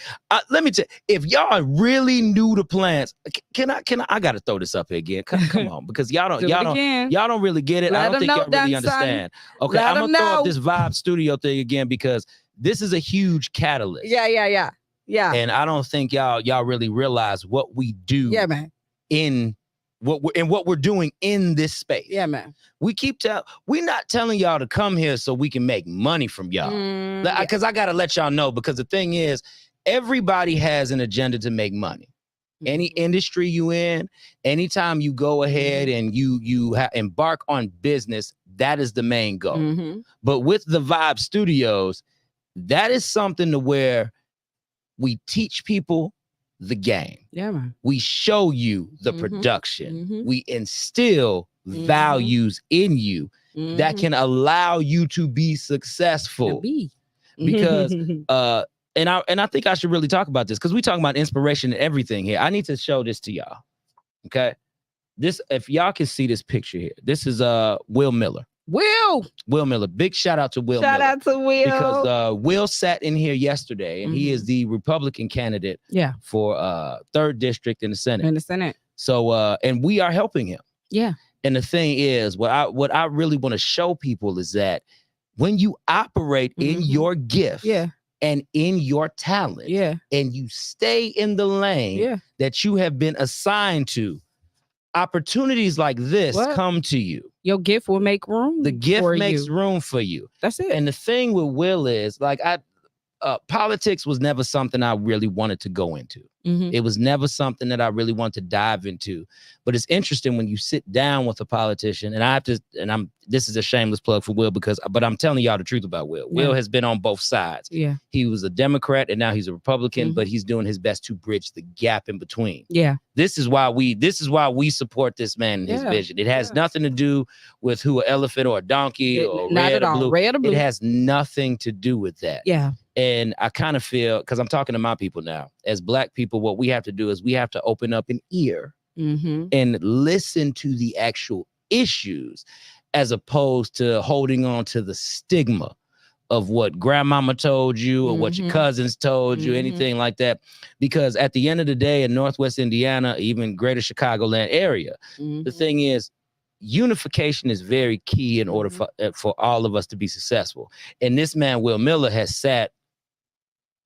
Let me tell you, if y'all really knew the plans, I gotta throw this up here again. Come on, because y'all don't really get it. I don't think y'all really understand. Okay, I'm gonna throw up this Vibe Studio thing again because this is a huge catalyst. Yeah. And I don't think y'all really realize what we do. Yeah, man. In what we're doing in this space. Yeah, man. We're not telling y'all to come here so we can make money from y'all. Because I gotta let y'all know, because the thing is, everybody has an agenda to make money. Any industry you in, anytime you go ahead and you embark on business, that is the main goal. But with the Vibe Studios, that is something to where we teach people the game. Yeah, man. We show you the production. We instill values in you that can allow you to be successful. Because and I think I should really talk about this because we talking about inspiration and everything here. I need to show this to y'all. Okay. This, if y'all can see this picture here, this is Will Miller. Will Miller. Big shout out to Will Miller. Shout out to Will. Because Will sat in here yesterday and he is the Republican candidate for 3rd District in the Senate. So and we are helping him. Yeah. And the thing is, what I really want to show people is that when you operate in your gift and in your talent and you stay in the lane that you have been assigned to, opportunities like this come to you. Your gift will make room. The gift makes room for you. That's it. And the thing with Will is, like, politics was never something I really wanted to go into. It was never something that I really wanted to dive into. But it's interesting when you sit down with a politician, and this is a shameless plug for Will but I'm telling y'all the truth about Will. Will has been on both sides. Yeah. He was a Democrat and now he's a Republican, but he's doing his best to bridge the gap in between. Yeah. This is why we support this man and his vision. It has nothing to do with who, an elephant or a donkey or red or blue. Red or blue. It has nothing to do with that. Yeah. And I kind of feel, because I'm talking to my people now, as Black people, what we have to do is we have to open up an ear and listen to the actual issues, as opposed to holding on to the stigma of what grandmama told you or what your cousins told you, anything like that. Because at the end of the day, in Northwest Indiana, even greater Chicagoland area, the thing is, unification is very key in order for all of us to be successful. And this man, Will Miller, has sat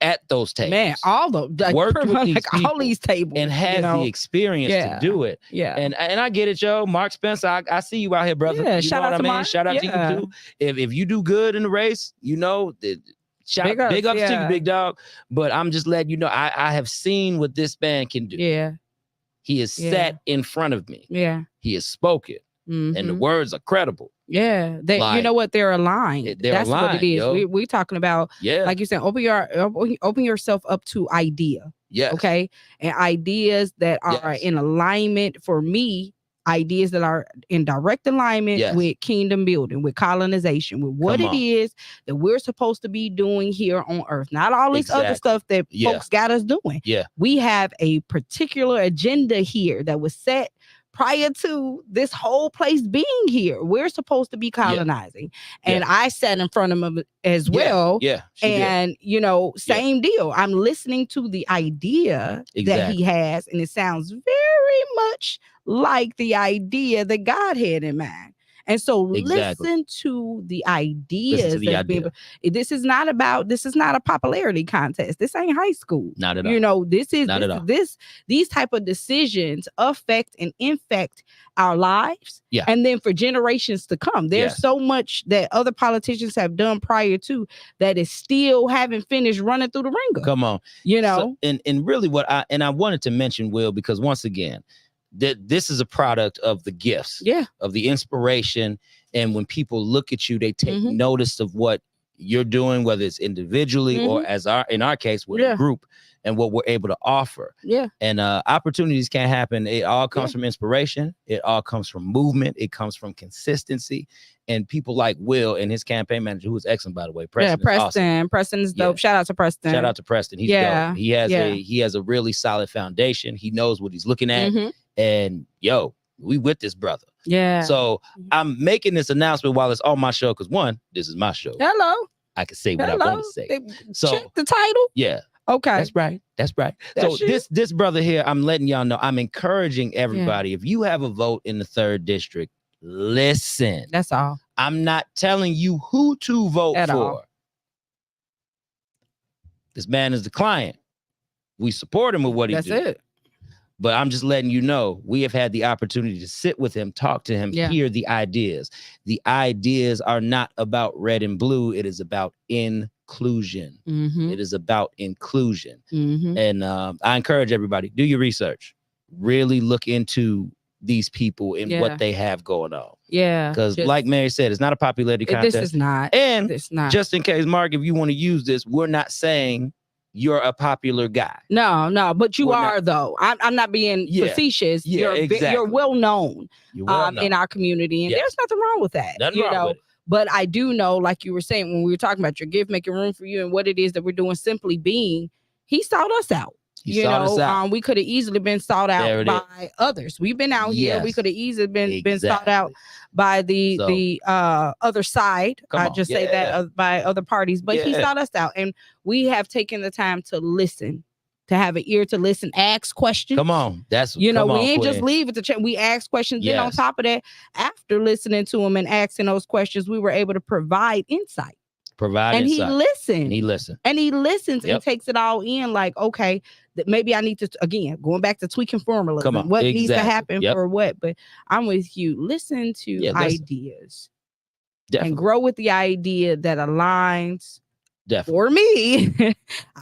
at those tables. Man, worked with these people, all these tables, and has the experience to do it. Yeah. And I get it, Joe. Mark Spencer, I see you out here, brother. Yeah, shout out to Mark. Shout out to you too. If you do good in the race, big ups to you, big dog. But I'm just letting you know, I have seen what this man can do. Yeah. He has sat in front of me. Yeah. He has spoken. And the words are credible. Yeah, you know what? They're aligned. That's aligned, what it is. We're talking about, like you said, open yourself up to idea. Yeah. Okay. And ideas that are in alignment, for me, ideas that are in direct alignment with kingdom building, with colonization, with what it is that we're supposed to be doing here on earth. Not all this other stuff that folks got us doing. Yeah. We have a particular agenda here that was set prior to this whole place being here. We're supposed to be colonizing. Yeah. And I sat in front of him as well. Yeah. And, same deal. I'm listening to the idea that he has, and it sounds very much like the idea that God had in mind. And so listen to the ideas. This is not a popularity contest. This ain't high school. Not at all. These type of decisions affect and infect our lives. Yeah. And then for generations to come. There's so much that other politicians have done prior to that is still haven't finished running through the ringer. Come on. So, and really I wanted to mention, Will, because once again, that this is a product of the gifts, of the inspiration. And when people look at you, they take notice of what you're doing, whether it's individually or in our case, with a group, and what we're able to offer. Yeah. And opportunities can't happen. It all comes from inspiration. It all comes from movement. It comes from consistency. And people like Will and his campaign manager, who is excellent, by the way. Preston. Awesome. Preston's dope. Shout out to Preston. He's dope. He has a really solid foundation. He knows what he's looking at. And we with this brother. Yeah. So I'm making this announcement while it's on my show, because one, this is my show. Hello. I can say what I want to say. So check the title. Yeah. Okay. That's right. So this brother here, I'm letting y'all know, I'm encouraging everybody. If you have a vote in the 3rd district, listen. That's all. I'm not telling you who to vote for. All. This man is the client. We support him with what he does. That's it. But I'm just letting you know, we have had the opportunity to sit with him, talk to him, hear the ideas. The ideas are not about red and blue. It is about inclusion. It is about inclusion. And I encourage everybody, do your research. Really look into these people and what they have going on. Yeah. Because like Mary said, it's not a popularity contest. This is not. And it's not. Just in case, Mark, if you want to use this, we're not saying you're a popular guy. No, but you are, though. I'm not being facetious. Yeah, you're well known, in our community, and there's nothing wrong with that. Nothing wrong with it. But I do know, like you were saying, when we were talking about your gift, making room for you, and what it is that we're doing, simply being, he sought us out. He sought us out. We could have easily been sought out by others. We've been out here. We could have easily been sought out by the other side. I just say that by other parties, but he sought us out, and we have taken the time to listen, to have an ear to listen, ask questions. Come on, we ain't just leave it to check. We ask questions. Then on top of that, after listening to him and asking those questions, we were able to provide insight. He listened. And he listens and takes it all in, like, okay, that maybe I need to, again, going back to tweaking formalism, what needs to happen for what. But I'm with you. Listen to ideas. Definitely. And grow with the idea that aligns. Definitely. For me,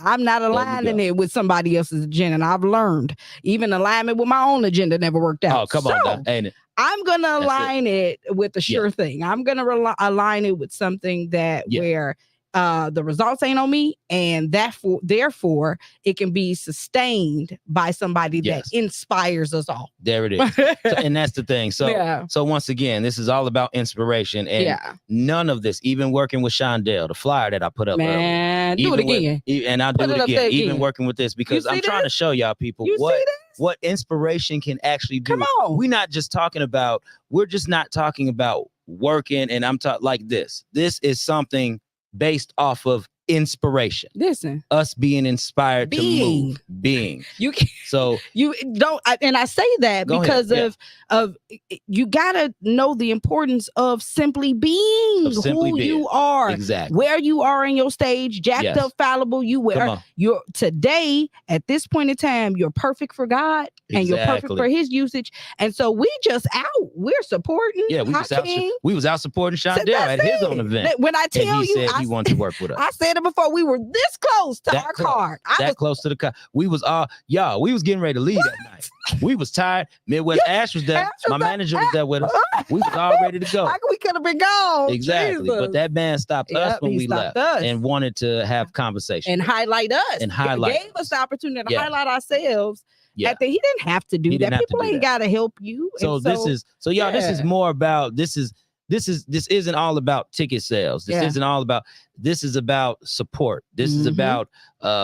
I'm not aligning it with somebody else's agenda. And I've learned even alignment with my own agenda never worked out. Oh, come on, ain't it? I'm going to align it with a sure thing. I'm going to align it with something that where the results ain't on me, and therefore it can be sustained by somebody that inspires us all. There it is. And that's the thing. So once again, this is all about inspiration, and none of this, even working with Shondell, the flyer that I put up earlier, do it again. And I'll do it again, even working with this, because I'm trying to show y'all people what inspiration can actually do. Come on. We're just not talking about working, and I'm talking like this. This is something based off of inspiration. Listen, us being inspired to move, you can, so you don't, and I say that because of you gotta know the importance of simply being you are, exactly where you are in your stage, jacked up, fallible. You're today at this point in time, you're perfect for God and you're perfect for His usage. And so we're supporting. Yeah, we was out supporting Shondell at his own event. When I tell you, he said he wanted to work with us. I said it before. We were this close to our card. Close to the car. We was we was getting ready to leave that night. We was tired. Midwest Ash was there. My manager was there with us. We was all ready to go. We could have been gone. Exactly. Jesus. But that man stopped us when we left and wanted to have conversation and highlight us. And gave us the opportunity to highlight ourselves. Yeah. He didn't have to do that. People ain't got to help you. This is more about this isn't all about ticket sales. This is about support. This is about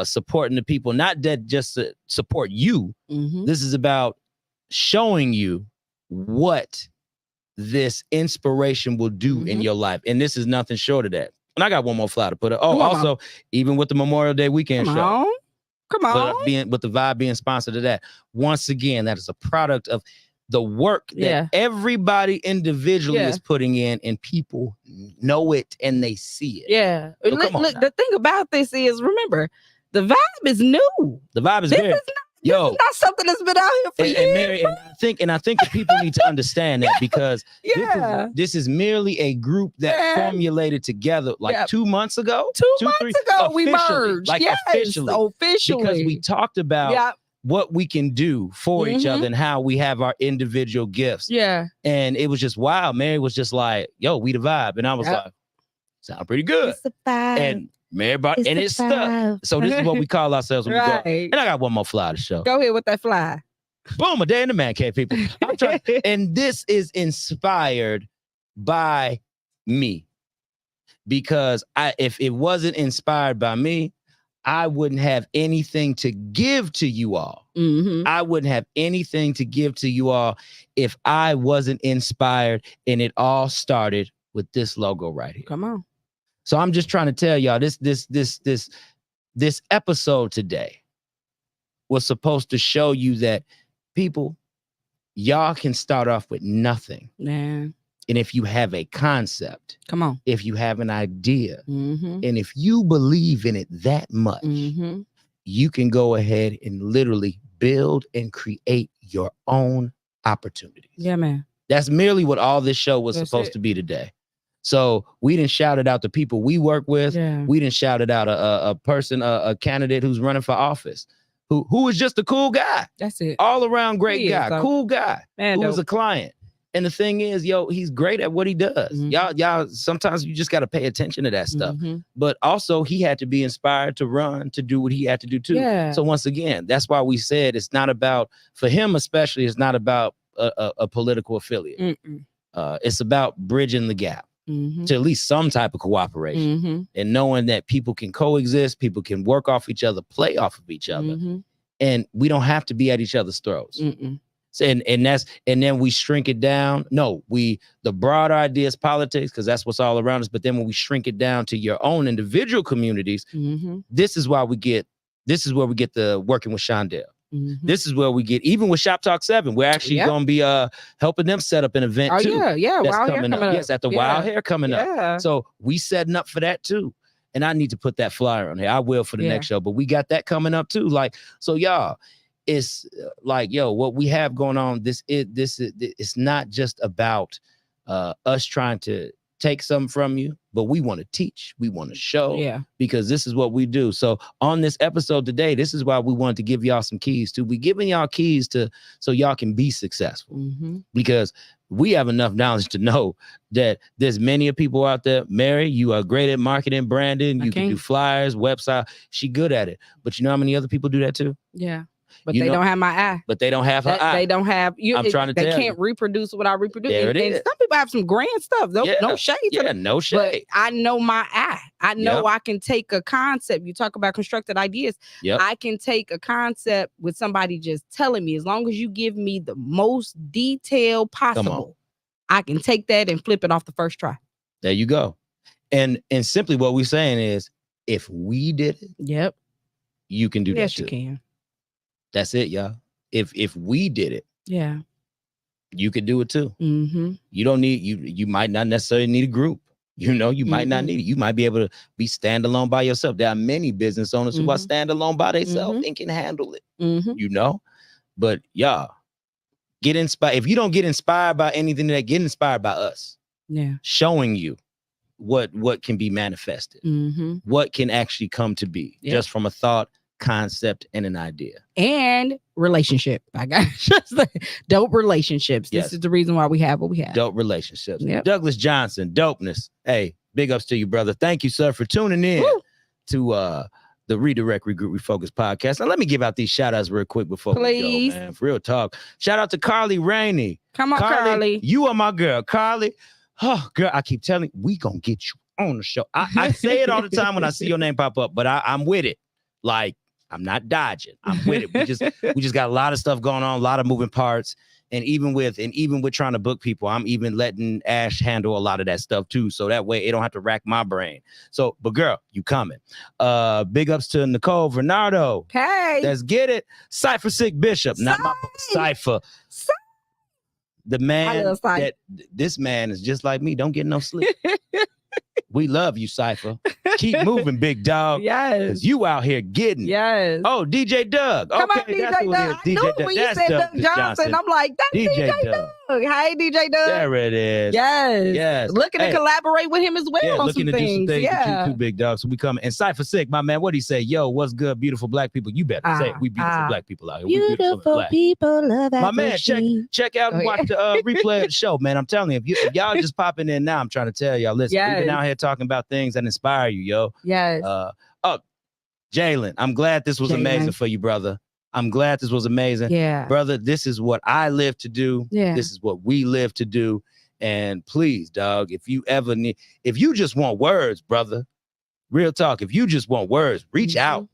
supporting the people, not that just to support you. This is about showing you what this inspiration will do in your life. And this is nothing short of that. And I got one more fly to put up. Oh, also, even with the Memorial Day weekend show. Come on. With the vibe being sponsored to that. Once again, that is a product of the work that everybody individually is putting in, and people know it and they see it. Yeah. So look, the thing about this is, remember, the vibe is new. The vibe is very. This is not something that's been out here for years. And Mary, and I think that people need to understand that, because this is merely a group that formulated together 2 months ago. 2 months ago, we merged. Officially. Because we talked about what we can do for each other and how we have our individual gifts. Yeah. And it was just wild. Mary was just like, yo, we the vibe. And I was like, sound pretty good. It's the vibe. And Mary brought, and it's stuck. So this is what we call ourselves when we go. And I got one more fly to show. Go ahead with that fly. Boom, a day in the man cave, people. I'm trying, and this is inspired by me. Because if it wasn't inspired by me, I wouldn't have anything to give to you all. I wouldn't have anything to give to you all if I wasn't inspired. And it all started with this logo right here. Come on. So I'm just trying to tell y'all, this episode today was supposed to show you that people, y'all can start off with nothing. Yeah. And if you have a concept, come on, if you have an idea, and if you believe in it that much, you can go ahead and literally build and create your own opportunities. Yeah, man. That's merely what all this show was supposed to be today. So we didn't shout it out to people we work with. Yeah. We didn't shout it out a person, a candidate who's running for office, who is just a cool guy. That's it. All around great guy, cool guy, who's a client. And the thing is, he's great at what he does. Y'all, sometimes you just got to pay attention to that stuff. But also, he had to be inspired to run, to do what he had to do too. Yeah. So once again, that's why we said it's not about, for him especially, it's not about a political affiliate. It's about bridging the gap to at least some type of cooperation and knowing that people can coexist, people can work off each other, play off of each other, and we don't have to be at each other's throats. So, and then we shrink it down. No, the broader ideas, politics, because that's what's all around us. But then when we shrink it down to your own individual communities, this is where we get the working with Shondell. This is where we get, even with Shop Talk 7, we're actually going to be helping them set up an event too. Yeah, that's Wild coming Hair up. Yes, at the Wild Hair coming up. So we setting up for that too. And I need to put that flyer on here. I will for the next show, but we got that coming up too. Like, so y'all, it's like, what we have going on, this is it's not just about us trying to take something from you, but we want to teach, we want to show, because this is what we do. So on this episode today, this is why we wanted to give y'all some keys too. We giving y'all keys so y'all can be successful, because we have enough knowledge to know that there's many of people out there. Mary, you are great at marketing, branding. You can do flyers, website. She good at it. But you know how many other people do that too? Yeah. But they don't have my eye. But they don't have her eye. They don't have you. I'm trying to tell you. They can't reproduce what I reproduce. There it and is. Some people have some grand stuff. No shade. No shade. But I know my eye. I know I can take a concept. You talk about constructed ideas. I can take a concept with somebody just telling me, as long as you give me the most detail possible, I can take that and flip it off the first try. There you go. And simply what we're saying is, if we did it, you can do that. Yes, you can. That's it, y'all. If we did it, you could do it too. You don't need you might not necessarily need a group. You might not need it. You might be able to be standalone by yourself. There are many business owners who are standalone by themselves and can handle it. But y'all, get inspired. If you don't get inspired by anything, that get inspired by us. Yeah, showing you what can be manifested, what can actually come to be just from a thought, concept, and an idea, and relationship. I got just dope relationships. This is the reason why we have what we have. Dope relationships. Douglas Johnson, dopeness. Hey, big ups to you, brother. Thank you, sir, for tuning in to the Redirect Regroup Refocus Podcast. Now let me give out these shout outs real quick before we go, man. For real talk. Shout out to Carly Rainey. Come on, Carly. You are my girl, Carly. Oh, girl, I keep telling you, we gonna get you on the show. I say it all the time when I see your name pop up, but I'm with it. Like, I'm not dodging. I'm with it. We just got a lot of stuff going on, a lot of moving parts. And even with trying to book people, I'm even letting Ash handle a lot of that stuff too. So that way it don't have to rack my brain. So, but girl, you coming. Big ups to Nicole Bernardo. Hey. Let's get it. Cypher Sick Bishop. Not my Cypher. The man that this man is just like me. Don't get no sleep. We love you, Cypher. Keep moving, big dog. Yes. Because you out here getting. Yes. Oh, DJ Doug. Come on, DJ Doug. I knew when you said Doug Johnson, I'm like, that's DJ Doug. Hey, DJ Doug. There it is. Yes. Yes. Looking to collaborate with him as well on looking some to things. do some things yeah. with you too, big dog. So we coming. And Cypher Sick, my man, what do he say? Yo, what's good, beautiful black people? You better say it. We beautiful black people out here. Beautiful people love my man, check out and watch the replay of the show, man. I'm telling you, if y'all just popping in now, I'm trying to tell y'all, listen, we've been out here talking about things that inspire you, yo. Yes. Jalen, I'm glad this was amazing for you, brother. I'm glad this was amazing. Yeah. Brother, this is what I live to do. Yeah. This is what we live to do. And please, dog, if you just want words, brother, real talk, if you just want words, reach out,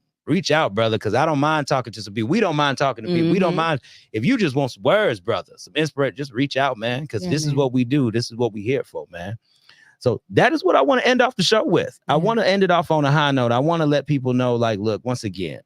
brother, because I don't mind talking to some people. We don't mind talking to people. We don't mind. If you just want some words, brother, some inspiration, just reach out, man, because this is what we do. This is what we here for, man. So that is what I want to end off the show with. I want to end it off on a high note. I want to let people know, like, look, once again,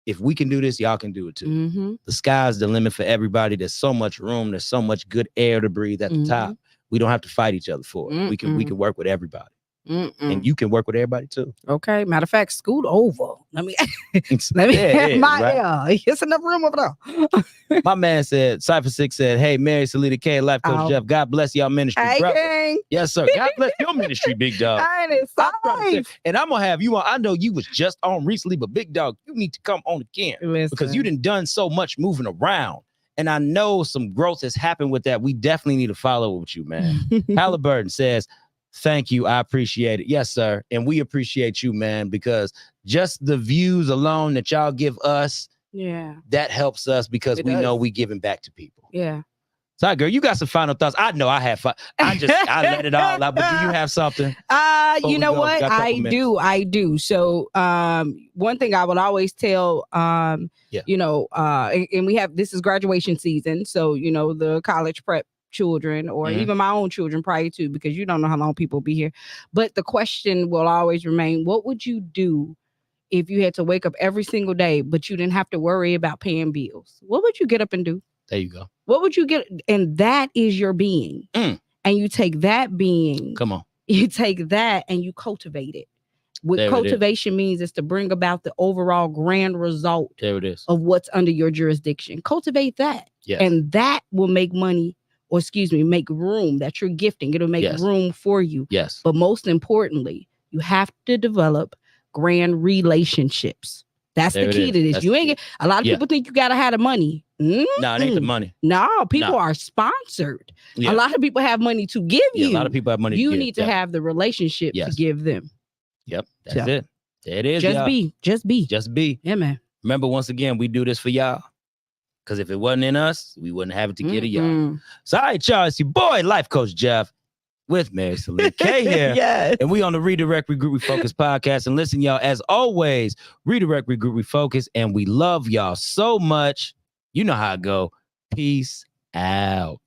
if we can do this, y'all can do it too. The sky's the limit for everybody. There's so much room. There's so much good air to breathe at the top. We don't have to fight each other for it. We can work with everybody. And you can work with everybody too. Okay. Matter of fact, scoot over. Let me have my air. There's enough room over there. My man said, Cypher 6 said, hey, Mary Salita K, Life Coach Jeff, God bless y'all ministry. Hey, brother. gang. Yes, sir. God bless your ministry, big dog. And I'm gonna have you on. I know you was just on recently, but big dog, you need to come on again. Because you done so much moving around. And I know some growth has happened with that. We definitely need to follow with you, man. Halliburton says, thank you. I appreciate it. Yes, sir. And we appreciate you, man, because just the views alone that y'all give us, that helps us because we know we giving back to people. Yeah. So, girl, you got some final thoughts. I know I have fun. I let it all out, but do you have something? You know what? I do. So, one thing I would always tell, you know, and we have, this is graduation season. So, you know, the college prep children or even my own children prior to, because you don't know how long people will be here. But the question will always remain, what would you do if you had to wake up every single day, but you didn't have to worry about paying bills? What would you get up and do? There you go. What would you get? And that is your being. And you take that being. Come on. You take that and you cultivate it. What cultivation means is to bring about the overall grand result of what's under your jurisdiction. Cultivate that. Yes. And that will make money, or make room that you're gifting. It'll make room for you. Yes. But most importantly, you have to develop grand relationships. That's the key to this. That's you ain't get a lot of people think you gotta have the money. No, it ain't the money. No, people are sponsored. A lot of people have money to give you. A lot of people have money to give. You need to have the relationship to give them. Yep. That's it. There it is. Just be. Yeah, man. Remember, once again, we do this for y'all. Because if it wasn't in us, we wouldn't have it to get to y'all. So, all right, y'all, it's your boy, Life Coach Jeff, with Mary Salita K here. Yes. And we on the Redirect Regroup Refocus podcast. And listen, y'all, as always, Redirect Regroup Refocus. And we love y'all so much. You know how it go. Peace out.